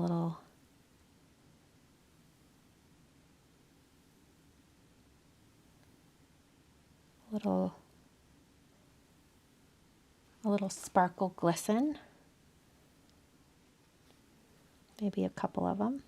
little sparkle glisten. Maybe a couple of them.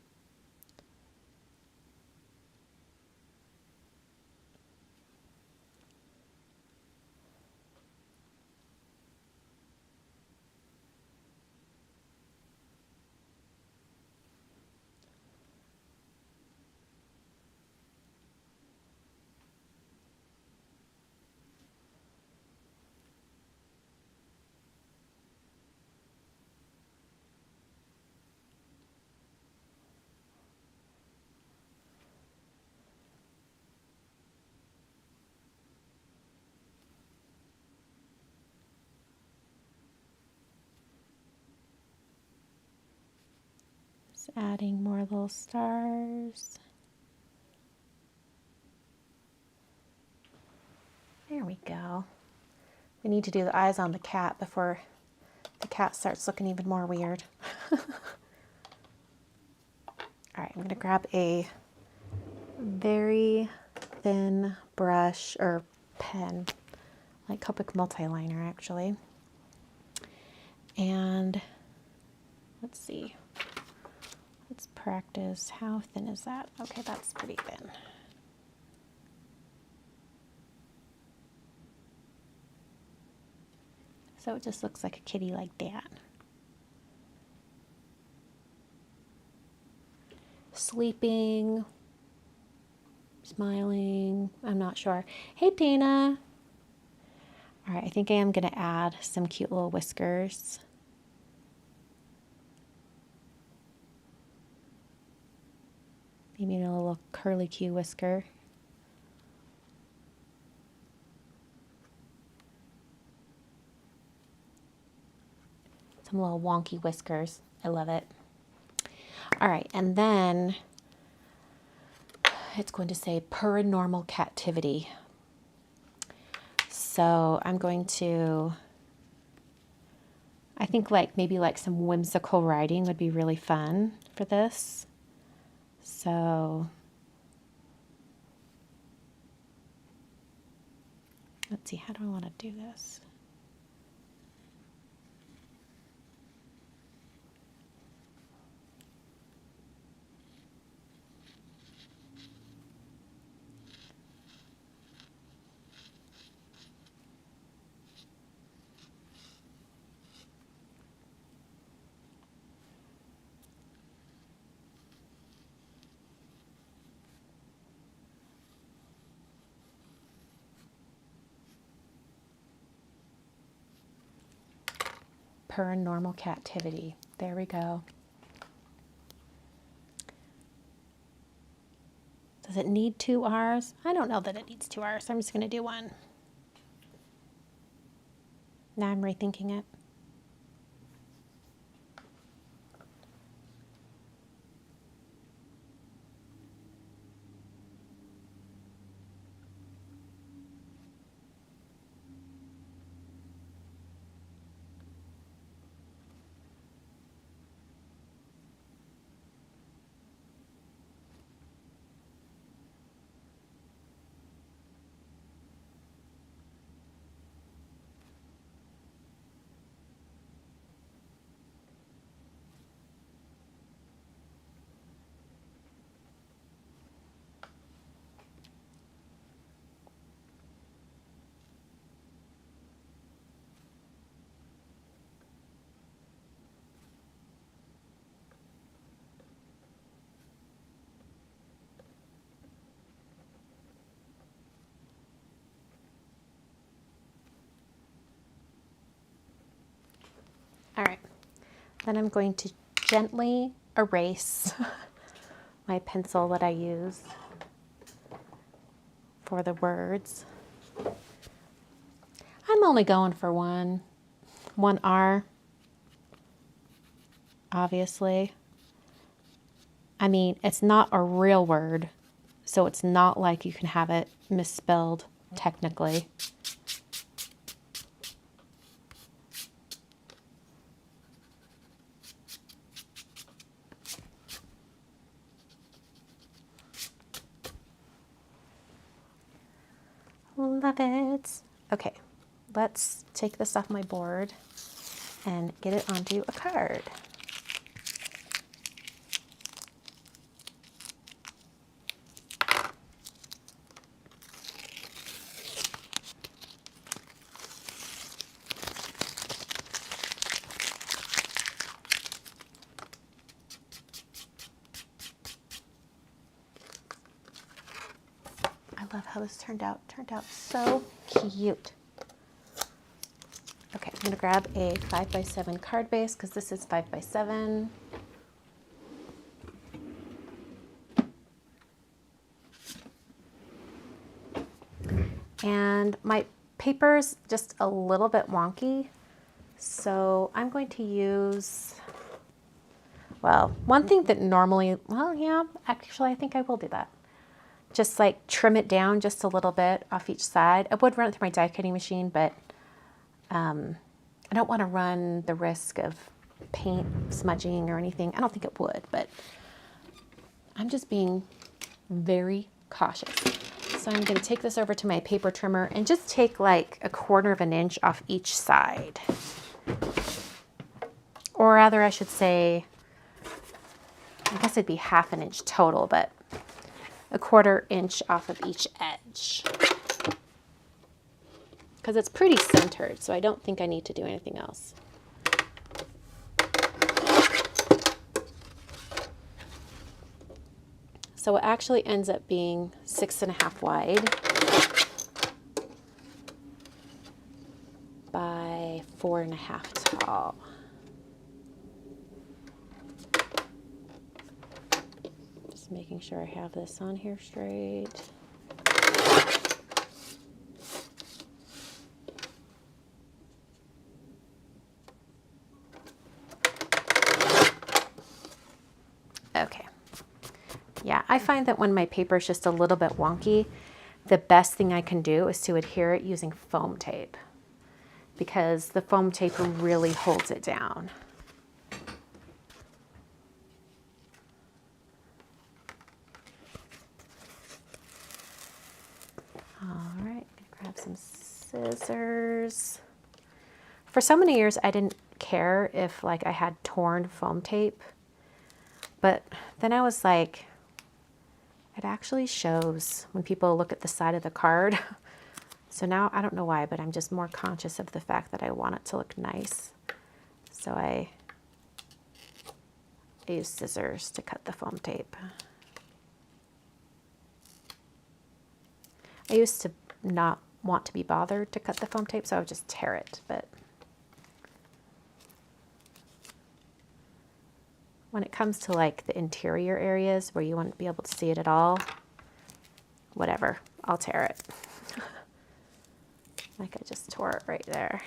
Just adding more little stars. There we go. We need to do the eyes on the cat before the cat starts looking even more weird. All right, I'm going to grab a very thin brush or pen, like Copic multi-liner actually. And let's see. Let's practice. How thin is that? Okay, that's pretty thin. So it just looks like a kitty like that. Sleeping, smiling, I'm not sure. Hey Dana. All right, I think I am going to add some cute little whiskers. Maybe a little curly Q whisker. Some little wonky whiskers. I love it. All right, and then it's going to say paranormal captivity. So I'm going to I think like maybe like some whimsical writing would be really fun for this. So let's see, how do I want to do this? Paranormal Captivity. There we go. Does it need 2 R's? I don't know that it needs 2 R's, so I'm just going to do 1. Now I'm rethinking it. All right, then I'm going to gently erase my pencil that I use for the words. I'm only going for one R, obviously. I mean, it's not a real word, so it's not like you can have it misspelled technically. Love it. Okay, let's take this off my board and get it onto a card. I love how this turned out. Turned out so cute. Okay, I'm gonna grab a 5x7 card base because this is 5x7. And my paper's just a little bit wonky, so I'm going to use, well, one thing that normally, well, yeah, actually I think I will do that. Just like trim it down just a little bit off each side. I would run it through my die cutting machine, but I don't want to run the risk of paint smudging or anything. I don't think it would, but I'm just being very cautious. So I'm going to take this over to my paper trimmer and just take like 1/4 of an inch off each side. Or rather, I should say, I guess it'd be 1/2 inch total, but 1/4 inch off of each edge. Because it's pretty centered, so I don't think I need to do anything else. So it actually ends up being 6.5 wide by 4.5 tall. Just making sure I have this on here straight. Okay. Yeah, I find that when my paper is just a little bit wonky, the best thing I can do is to adhere it using foam tape. because the foam tape really holds it down. All right, grab some scissors. For so many years, I didn't care if like I had torn foam tape, but then I was like, it actually shows when people look at the side of the card. So now I don't know why, but I'm just more conscious of the fact that I want it to look nice. So I use scissors to cut the foam tape. I used to not want to be bothered to cut the foam tape, so I would just tear it, but when it comes to like the interior areas where you wouldn't be able to see it at all, whatever, I'll tear it. Like I just tore it right there.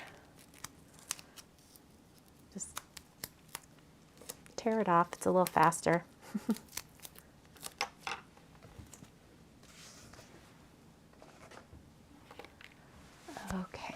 Just tear it off, it's a little faster. Okay.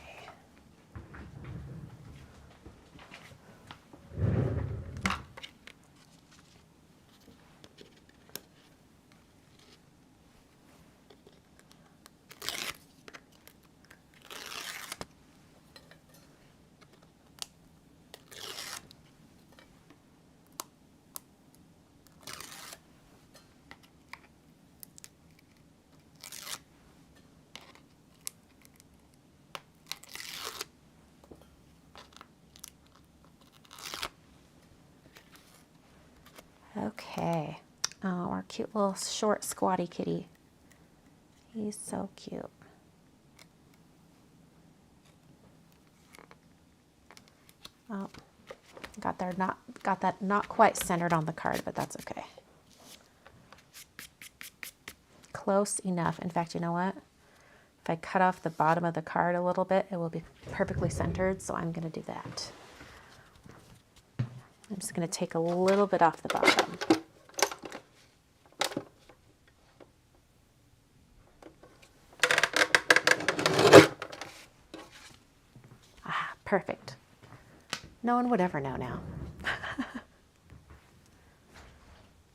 Okay. Oh, our cute little short squatty kitty. He's so cute. Oh, got that not quite centered on the card, but that's okay. Close enough. In fact, you know what? If I cut off the bottom of the card a little bit, it will be perfectly centered, so I'm going to do that. I'm just going to take a little bit off the bottom. Ah, perfect. No one would ever know now.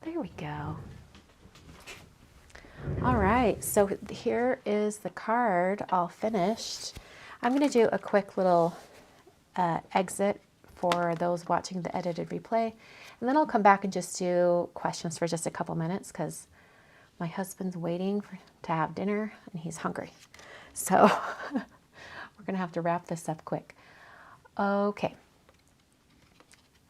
There we go. All right, so here is the card all finished. I'm going to do a quick little exit for those watching the edited replay, and then I'll come back and just do questions for just a couple minutes because my husband's waiting to have dinner and he's hungry. So we're going to have to wrap this up quick. Okay.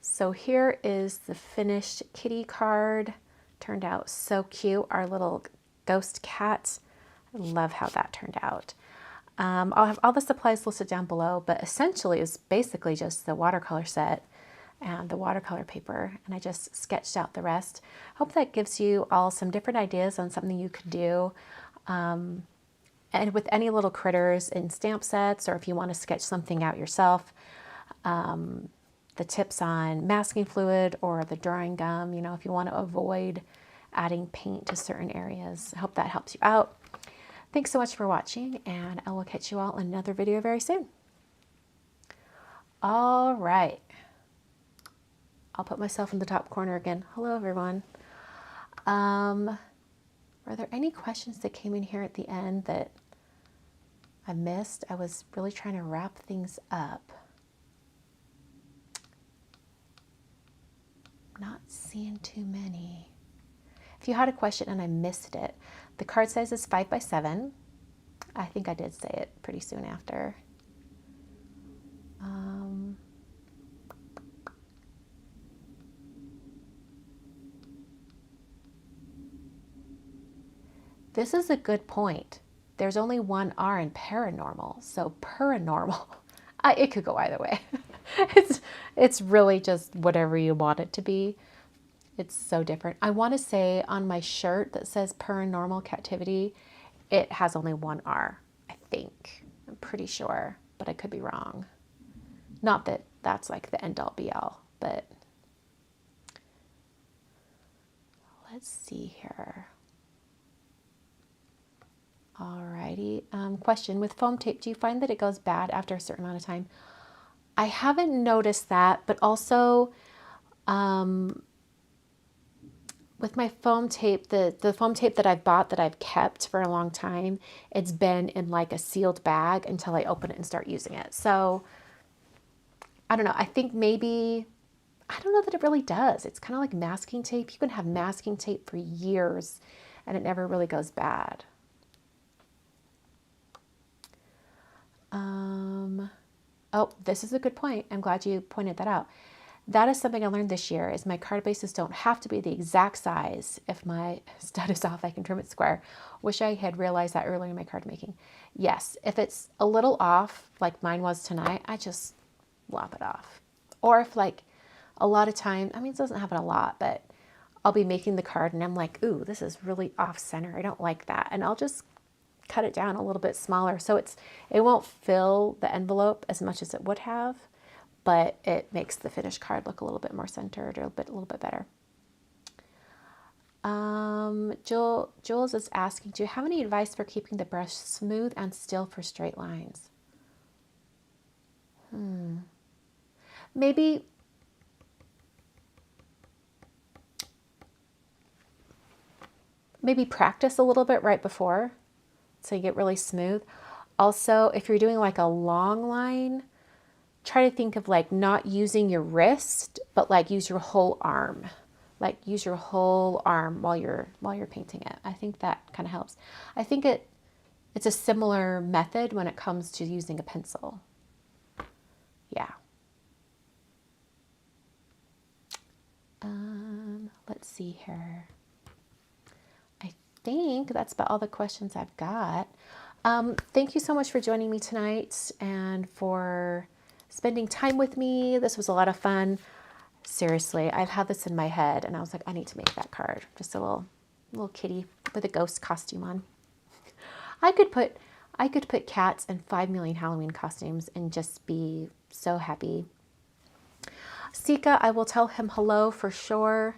So here is the finished kitty card. Turned out so cute. Our little ghost cat. I love how that turned out. I'll have all the supplies listed down below, but essentially it's basically just the watercolor set and the watercolor paper, and I just sketched out the rest. Hope that gives you all some different ideas on something you could do. And with any little critters in stamp sets, or if you want to sketch something out yourself, the tips on masking fluid or the drawing gum, you know, if you want to avoid adding paint to certain areas. I hope that helps you out. Thanks so much for watching, and I will catch you all in another video very soon. All right. I'll put myself in the top corner again. Hello, everyone. Were there any questions that came in here at the end that I missed? I was really trying to wrap things up. Not seeing too many. If you had a question and I missed it, the card size is 5 by 7. I think I did say it pretty soon after. This is a good point. There's only one R in paranormal, so paranormal. It could go either way. It's really just whatever you want it to be. It's so different. I want to say on my shirt that says Paranormal Captivity, it has only one R, I think. I'm pretty sure, but I could be wrong. Not that that's like the end all be all, but let's see here. All right. anxiety. Question, with foam tape, do you find that it goes bad after a certain amount of time? I haven't noticed that, but also with my foam tape, the foam tape that I've bought that I've kept for a long time, it's been in like a sealed bag until I open it and start using it. So I don't know. I think maybe, I don't know that it really does. It's kind of like masking tape. You can have masking tape for years and it never really goes bad. Oh, this is a good point. I'm glad you pointed that out. That is something I learned this year, is my card bases don't have to be the exact size. If my stud is off, I can trim it square. Wish I had realized that earlier in my card making. Yes, if it's a little off, like mine was tonight, I just lop it off. Or if like a lot of time, I mean, it doesn't happen a lot, but I'll be making the card and I'm like, ooh, this is really off center. I don't like that. And I'll just cut it down a little bit smaller. So it won't fill the envelope as much as it would have, but it makes the finished card look a little bit more centered, or a little bit better. Jules is asking, do you have any advice for keeping the brush smooth and still for straight lines? Maybe practice a little bit right before, so you get really smooth. Also, if you're doing like a long line, try to think of like not using your wrist, but like use your whole arm. Like use your whole arm while you're painting it. I think that kind of helps. I think it's a similar method when it comes to using a pencil. Yeah. Let's see here. I think that's about all the questions I've got. Thank you so much for joining me tonight and for spending time with me. This was a lot of fun. Seriously, I've had this in my head and I was like, I need to make that card. Just a little kitty with a ghost costume on. I could put cats in 5 million Halloween costumes and just be so happy. Sika, I will tell him hello for sure.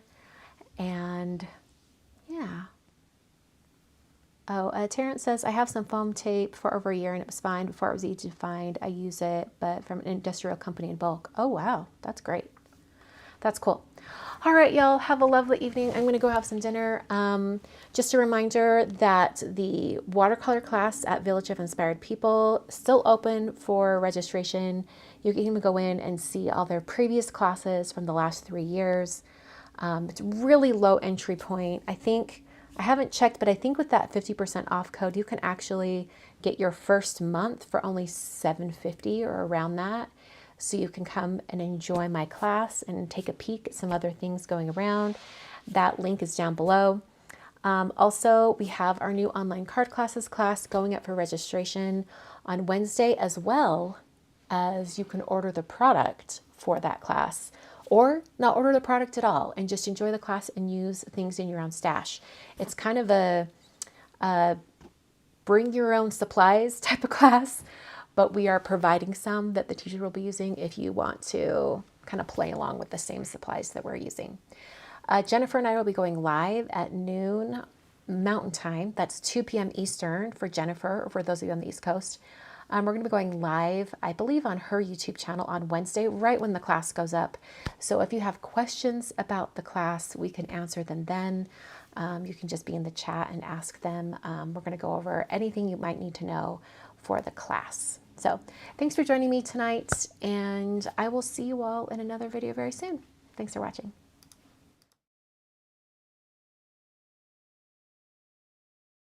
And yeah. Oh, Terrence says, I have some foam tape for over a year and it was fine before it was easy to find. I use it, but from an industrial company in bulk. Oh, wow. That's great. That's cool. All right, y'all, have a lovely evening. I'm going to go have some dinner. Just a reminder that the watercolor class at Village of Inspired People is still open for registration. You can even go in and see all their previous classes from the last 3 years. It's really low entry point. I haven't checked, but I think with that 50% off code, you can actually get your first month for only $7.50 or around that. So you can come and enjoy my class and take a peek at some other things going around. That link is down below. Also, we have our new online card classes class going up for registration on Wednesday, as well as you can order the product for that class, or not order the product at all and just enjoy the class and use things in your own stash. It's kind of a bring your own supplies type of class, but we are providing some that the teacher will be using if you want to kind of play along with the same supplies that we're using. Jennifer and I will be going live at noon Mountain Time. That's 2 p.m. Eastern for Jennifer, or for those of you on the East Coast. We're going to be going live, I believe, on her YouTube channel on Wednesday, right when the class goes up. So if you have questions about the class, we can answer them then. You can just be in the chat and ask them. We're going to go over anything you might need to know for the class. So thanks for joining me tonight, and I will see you all in another video very soon. Thanks for watching.